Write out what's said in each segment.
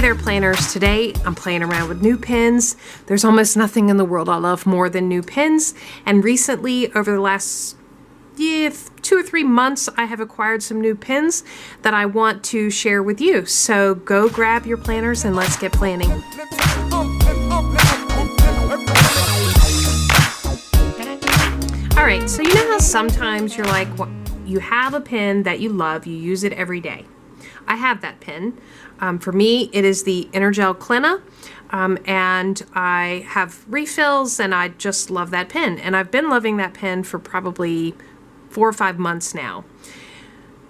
there, planners. Today I'm playing around with new pens. There's almost nothing in the world I love more than new pens, and recently, over the last 2 or 3 months, I have acquired some new pens that I want to share with you. So go grab your planners and let's get planning. All right, so you know how sometimes you're like, you have a pen that you love, you use it every day. I have that pen. For me, it is the Energel Clina, and I have refills, and I just love that pen. And I've been loving that pen for probably 4 or 5 months now.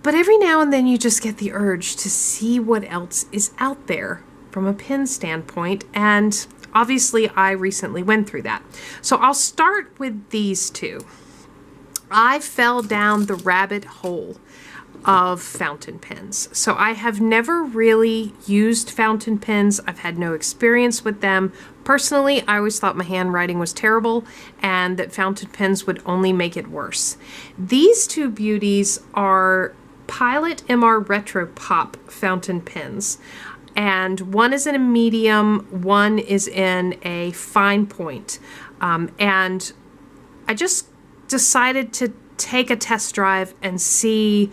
But every now and then you just get the urge to see what else is out there from a pen standpoint, and obviously I recently went through that. So I'll start with these two. I fell down the rabbit hole of fountain pens. So I have never really used fountain pens. I've had no experience with them. Personally, I always thought my handwriting was terrible and that fountain pens would only make it worse. These two beauties are Pilot MR Retro Pop fountain pens. And one is in a medium, one is in a fine point. And I just decided to take a test drive and see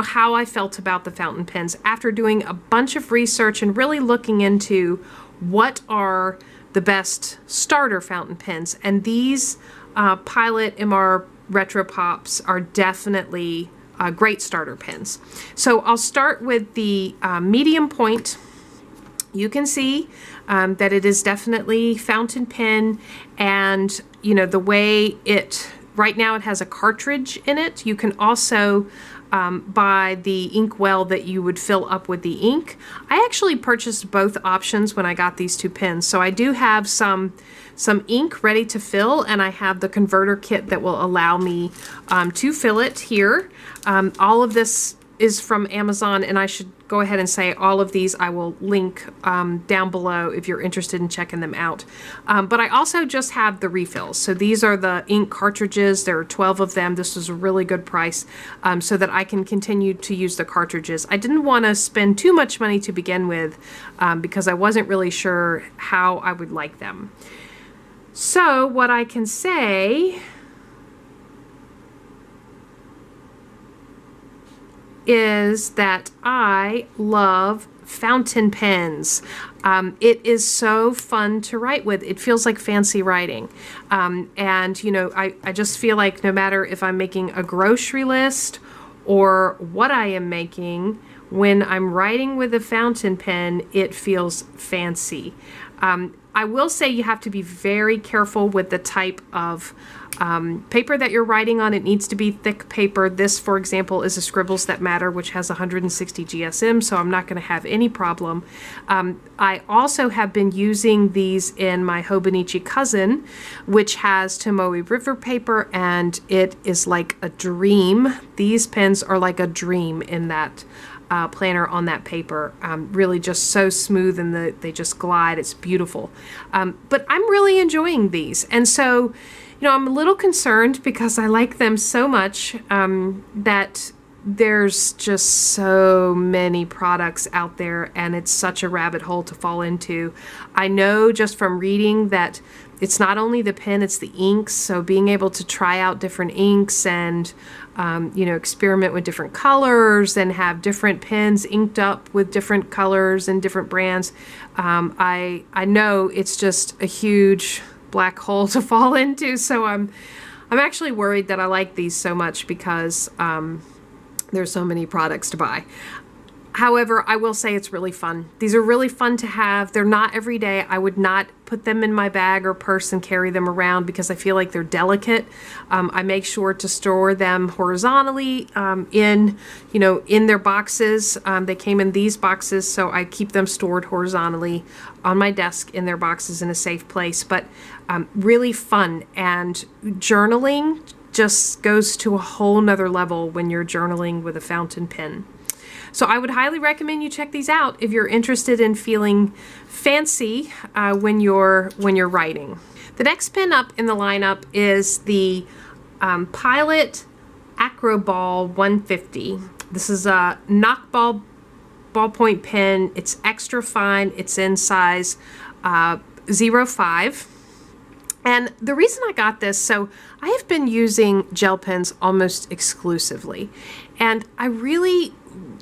how I felt about the fountain pens after doing a bunch of research and really looking into what are the best starter fountain pens. And these Pilot MR Retro Pops are definitely great starter pens. So I'll start with the medium point. You can see that it is definitely fountain pen, and the way right now it has a cartridge in it. You can also buy the inkwell that you would fill up with the ink. I actually purchased both options when I got these two pens. So I do have some ink ready to fill, and I have the converter kit that will allow me to fill it here. All of this is from Amazon, and I should go ahead and say all of these I will link down below if you're interested in checking them out. But I also just have the refills. So these are the ink cartridges. There are 12 of them. This was a really good price so that I can continue to use the cartridges. I didn't want to spend too much money to begin with because I wasn't really sure how I would like them. So what I can say is that I love fountain pens. It is so fun to write with. It feels like fancy writing. And I just feel like no matter if I'm making a grocery list or what I am making, when I'm writing with a fountain pen, it feels fancy. I will say you have to be very careful with the type of paper that you're writing on. It needs to be thick paper. This, for example, is a Scribbles That Matter, which has 160 GSM, so I'm not going to have any problem. I also have been using these in my Hobonichi Cousin, which has Tomoe River paper, and it is like a dream. These pens are like a dream in that planner on that paper. Really just so smooth, and they just glide. It's beautiful. But I'm really enjoying these. And so, I'm a little concerned because I like them so much that there's just so many products out there, and it's such a rabbit hole to fall into. I know just from reading that it's not only the pen, it's the inks. So being able to try out different inks and experiment with different colors and have different pens inked up with different colors and different brands. I know it's just a huge black hole to fall into. So I'm actually worried that I like these so much because there's so many products to buy. However, I will say it's really fun. These are really fun to have. They're not every day. I would not put them in my bag or purse and carry them around because I feel like they're delicate. I make sure to store them horizontally in their boxes. They came in these boxes, so I keep them stored horizontally on my desk in their boxes in a safe place. But really fun, and journaling just goes to a whole nother level when you're journaling with a fountain pen. So I would highly recommend you check these out if you're interested in feeling fancy when you're writing. The next pen up in the lineup is the Pilot Acroball 150. This is a knockball ballpoint pen. It's extra fine. It's in size 05. And the reason I got this, so I have been using gel pens almost exclusively, and I really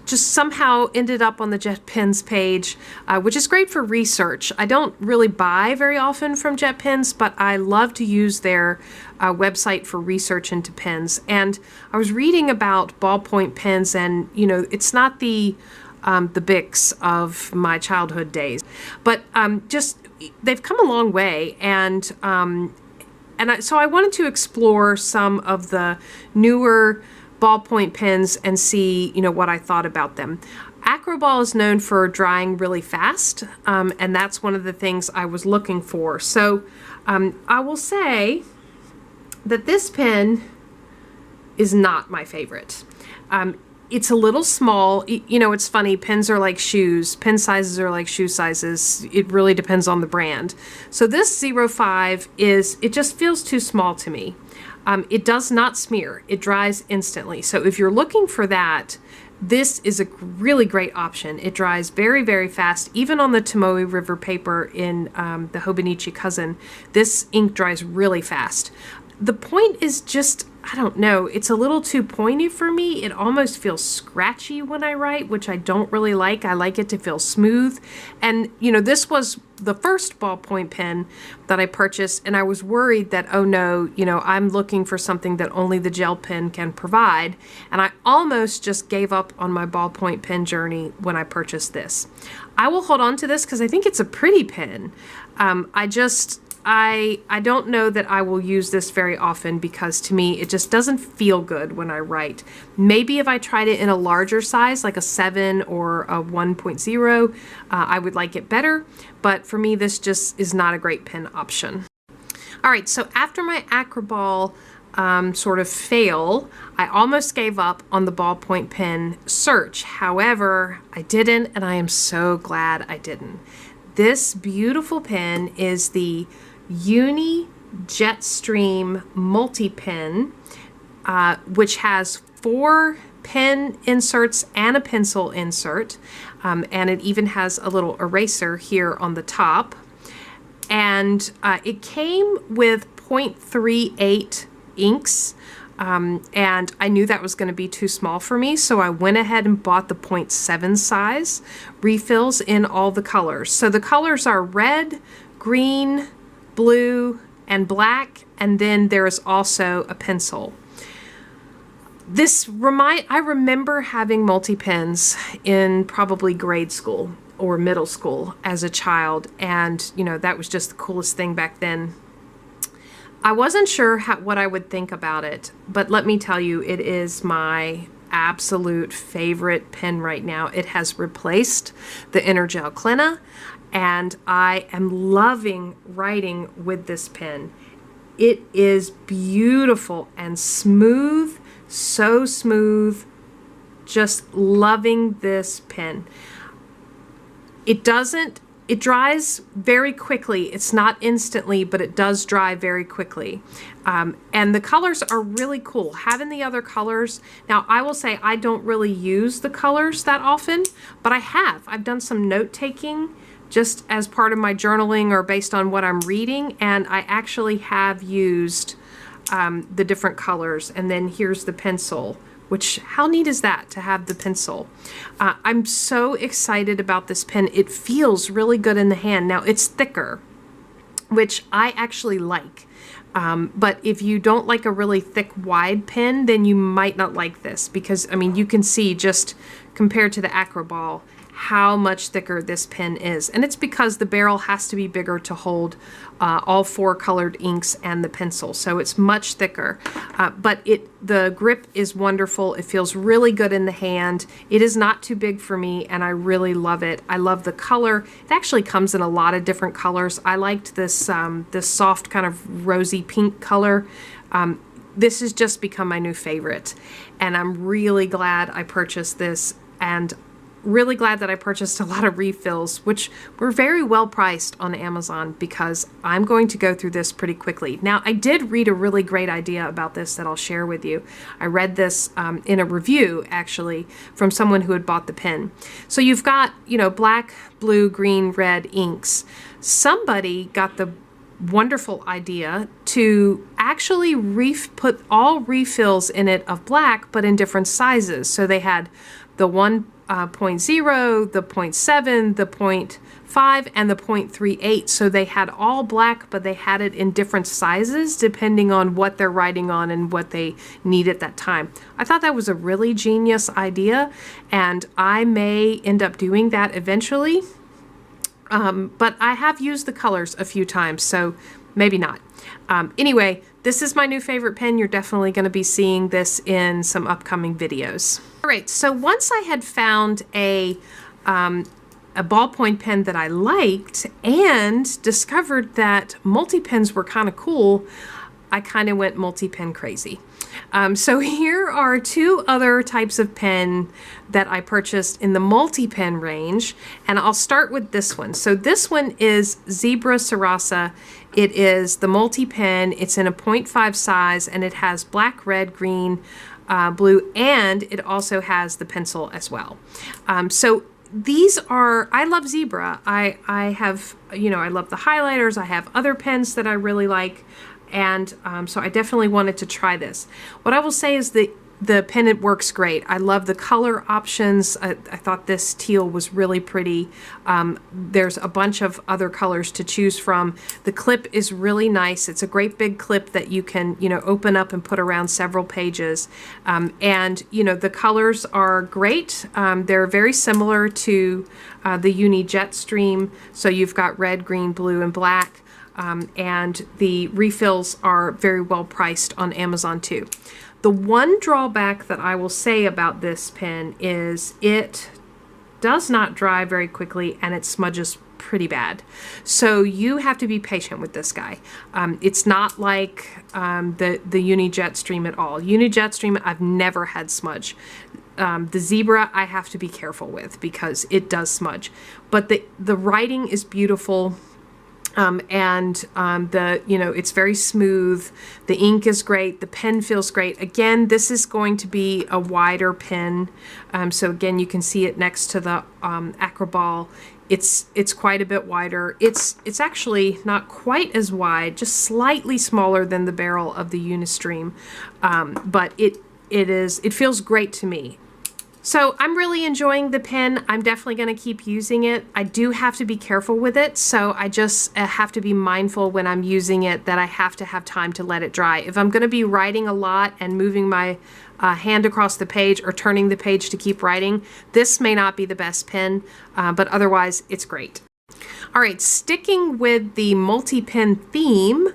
just somehow ended up on the JetPens page, which is great for research. I don't really buy very often from JetPens, but I love to use their website for research into pens. And I was reading about ballpoint pens, and you know, it's not the Bics of my childhood days, but just they've come a long way, and so I wanted to explore some of the newer ballpoint pens and see, you know, what I thought about them. Acroball is known for drying really fast, and that's one of the things I was looking for. So I will say that this pen is not my favorite. It's a little small. You know, it's funny, pens are like shoes. Pen sizes are like shoe sizes. It really depends on the brand. So this 05 it just feels too small to me. It does not smear. It dries instantly. So if you're looking for that, this is a really great option. It dries very, very fast. Even on the Tomoe River paper in the Hobonichi Cousin, this ink dries really fast. The point is just, I don't know, it's a little too pointy for me. It almost feels scratchy when I write, which I don't really like. I like it to feel smooth. And, you know, this was the first ballpoint pen that I purchased, and I was worried that, oh no, you know, I'm looking for something that only the gel pen can provide. And I almost just gave up on my ballpoint pen journey when I purchased this. I will hold on to this because I think it's a pretty pen. I don't know that I will use this very often because to me it just doesn't feel good when I write. Maybe if I tried it in a larger size, like a 7 or a 1.0, I would like it better. But for me, this just is not a great pen option. All right, so after my Acroball sort of fail, I almost gave up on the ballpoint pen search. However, I didn't, and I am so glad I didn't. This beautiful pen is the Uni Jetstream multi-pen, which has 4 pen inserts and a pencil insert, and it even has a little eraser here on the top. And it came with 0.38 inks, and I knew that was going to be too small for me, so I went ahead and bought the 0.7 size refills in all the colors. So the colors are red, green, blue, and black, and then there is also a pencil. I remember having multi-pens in probably grade school or middle school as a child, and you know, that was just the coolest thing back then. I wasn't sure what I would think about it, but let me tell you, it is my absolute favorite pen right now. It has replaced the Energel Klena, and I am loving writing with this pen. It is beautiful and smooth, so smooth. Just loving this pen. It dries very quickly. It's not instantly, but it does dry very quickly. And the colors are really cool. Having the other colors, now I will say I don't really use the colors that often, but I've done some note taking just as part of my journaling or based on what I'm reading, and I actually have used the different colors. And then here's the pencil, which, how neat is that to have the pencil? I'm so excited about this pen. It feels really good in the hand. Now it's thicker, which I actually like. But if you don't like a really thick, wide pen, then you might not like this because, I mean, you can see just compared to the Acroball how much thicker this pen is. And it's because the barrel has to be bigger to hold all 4 colored inks and the pencil. So it's much thicker. But the grip is wonderful. It feels really good in the hand. It is not too big for me, and I really love it. I love the color. It actually comes in a lot of different colors. I liked this, this soft kind of rosy pink color. This has just become my new favorite. And I'm really glad I purchased this. And really glad that I purchased a lot of refills, which were very well priced on Amazon, because I'm going to go through this pretty quickly. Now, I did read a really great idea about this that I'll share with you. I read this in a review, actually, from someone who had bought the pen. So you've got, black, blue, green, red inks. Somebody got the wonderful idea to actually put all refills in it of black, but in different sizes. So they had the 1.0, the 0.7, the 0.5, and the 0.38. So they had all black, but they had it in different sizes depending on what they're writing on and what they need at that time. I thought that was a really genius idea, and I may end up doing that eventually. But I have used the colors a few times, so maybe not. Anyway, this is my new favorite pen. You're definitely going to be seeing this in some upcoming videos. All right, so once I had found a ballpoint pen that I liked and discovered that multi-pens were kind of cool, I kind of went multi-pen crazy. So here are two other types of pen that I purchased in the multi-pen range, and I'll start with this one. So this one is Zebra Sarasa. It is the multi-pen. It's in a 0.5 size, and it has black, red, green, blue, and it also has the pencil as well. So these are, I love Zebra. I have, I love the highlighters. I have other pens that I really like. And so I definitely wanted to try this. What I will say is the pen, works great. I love the color options. I thought this teal was really pretty. There's a bunch of other colors to choose from. The clip is really nice. It's a great big clip that you can, open up and put around several pages. And, the colors are great. They're very similar to the Uni Jetstream. So you've got red, green, blue, and black. And the refills are very well priced on Amazon too. The one drawback that I will say about this pen is it does not dry very quickly, and it smudges pretty bad. So you have to be patient with this guy. It's not like the Uni Jetstream at all. Uni Jetstream, I've never had smudge. The Zebra I have to be careful with because it does smudge. But the writing is beautiful. It's very smooth. The ink is great. The pen feels great. Again, this is going to be a wider pen. So again, you can see it next to the Acroball. It's quite a bit wider. It's actually not quite as wide, just slightly smaller than the barrel of the Unistream. But it feels great to me. So I'm really enjoying the pen. I'm definitely going to keep using it. I do have to be careful with it, so I just have to be mindful when I'm using it that I have to have time to let it dry. If I'm going to be writing a lot and moving my hand across the page or turning the page to keep writing, this may not be the best pen, but otherwise it's great. All right, sticking with the multi-pen theme,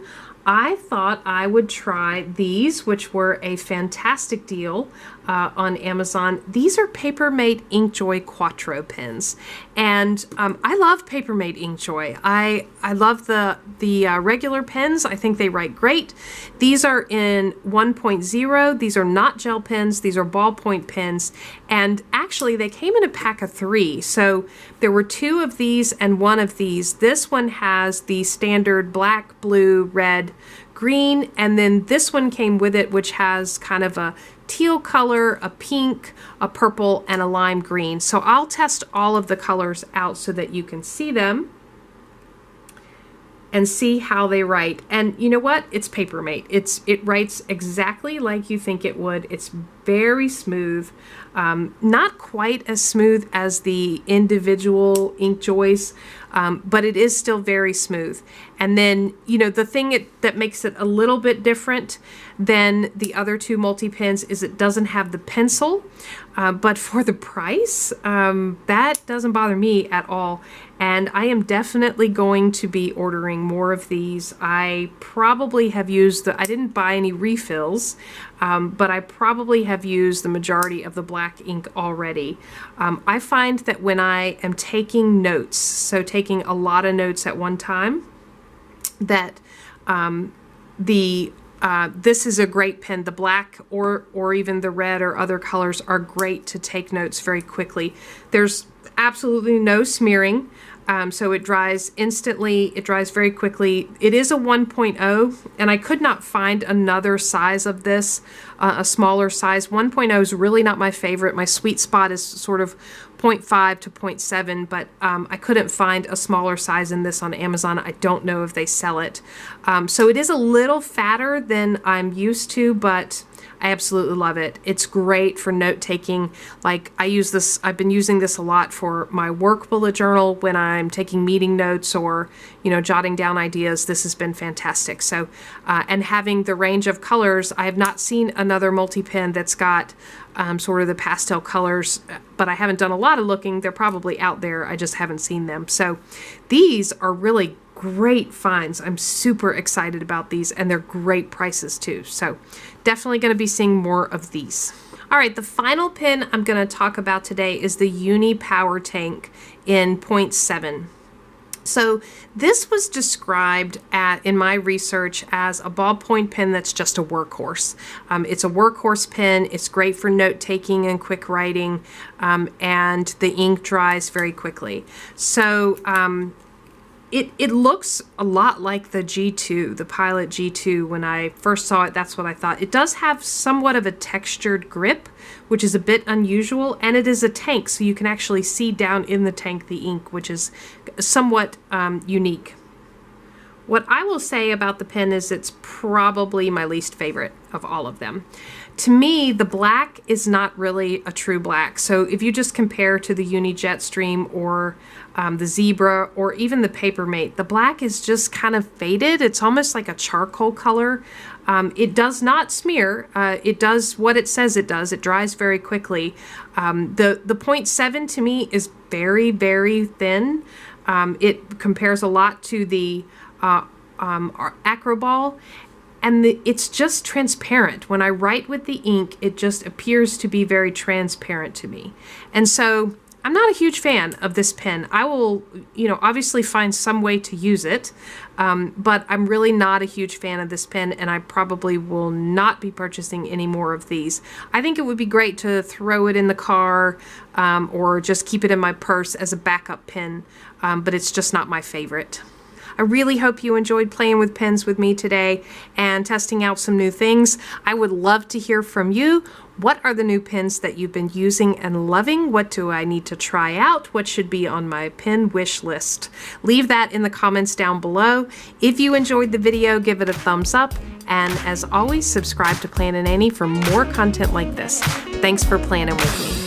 I thought I would try these, which were a fantastic deal on Amazon. These are Papermate Inkjoy Quattro pens, and I love Papermate Inkjoy. I love the regular pens. I think they write great. These are in 1.0. These are not gel pens. These are ballpoint pens, and actually they came in a pack of 3. So there were 2 of these and 1 of these. This one has the standard black, blue, red, green, and then this one came with it, which has kind of a teal color, a pink, a purple, and a lime green. So I'll test all of the colors out so that you can see them and see how they write. And you know what? It's Papermate. It writes exactly like you think it would. It's very smooth. Not quite as smooth as the individual Inkjoys, but it is still very smooth. And then, the thing that makes it a little bit different than the other 2 multi-pens is it doesn't have the pencil, but for the price, that doesn't bother me at all. And I am definitely going to be ordering more of these. I probably have used I didn't buy any refills, but I probably have used the majority of the black ink already. I find that when I am taking notes, so taking a lot of notes at one time, that the This is a great pen. The black or even the red or other colors are great to take notes very quickly. There's absolutely no smearing. So it dries instantly, it dries very quickly. It is a 1.0, and I could not find another size of this, a smaller size. 1.0 is really not my favorite. My sweet spot is sort of 0.5 to 0.7, but I couldn't find a smaller size in this on Amazon. I don't know if they sell it. So it is a little fatter than I'm used to, but I absolutely love it. It's great for note taking. Like I've been using this a lot for my work bullet journal when I'm taking meeting notes or, jotting down ideas. This has been fantastic. So, and having the range of colors, I have not seen another multi-pen that's got sort of the pastel colors, but I haven't done a lot of looking. They're probably out there. I just haven't seen them. So these are really great finds. I'm super excited about these, and they're great prices too. So definitely going to be seeing more of these. All right, the final pen I'm going to talk about today is the Uni Power Tank in 0.7. So this was described in my research as a ballpoint pen that's just a workhorse. It's a workhorse pen. It's great for note taking and quick writing, and the ink dries very quickly. So it looks a lot like the G2, the Pilot G2. When I first saw it, that's what I thought. It does have somewhat of a textured grip, which is a bit unusual, and it is a tank, so you can actually see down in the tank the ink, which is somewhat unique. What I will say about the pen is it's probably my least favorite of all of them. To me, the black is not really a true black. So if you just compare to the Uni Jetstream or the Zebra or even the Papermate, the black is just kind of faded. It's almost like a charcoal color. It does not smear. It does what it says it does. It dries very quickly. The 0.7 to me is very, very thin. It compares a lot to the Acroball. And it's just transparent. When I write with the ink, it just appears to be very transparent to me. And so I'm not a huge fan of this pen. I will, obviously find some way to use it, but I'm really not a huge fan of this pen, and I probably will not be purchasing any more of these. I think it would be great to throw it in the car or just keep it in my purse as a backup pen, but it's just not my favorite. I really hope you enjoyed playing with pens with me today and testing out some new things. I would love to hear from you. What are the new pens that you've been using and loving? What do I need to try out? What should be on my pen wish list? Leave that in the comments down below. If you enjoyed the video, give it a thumbs up. And as always, subscribe to Plannin' Annie for more content like this. Thanks for planning with me.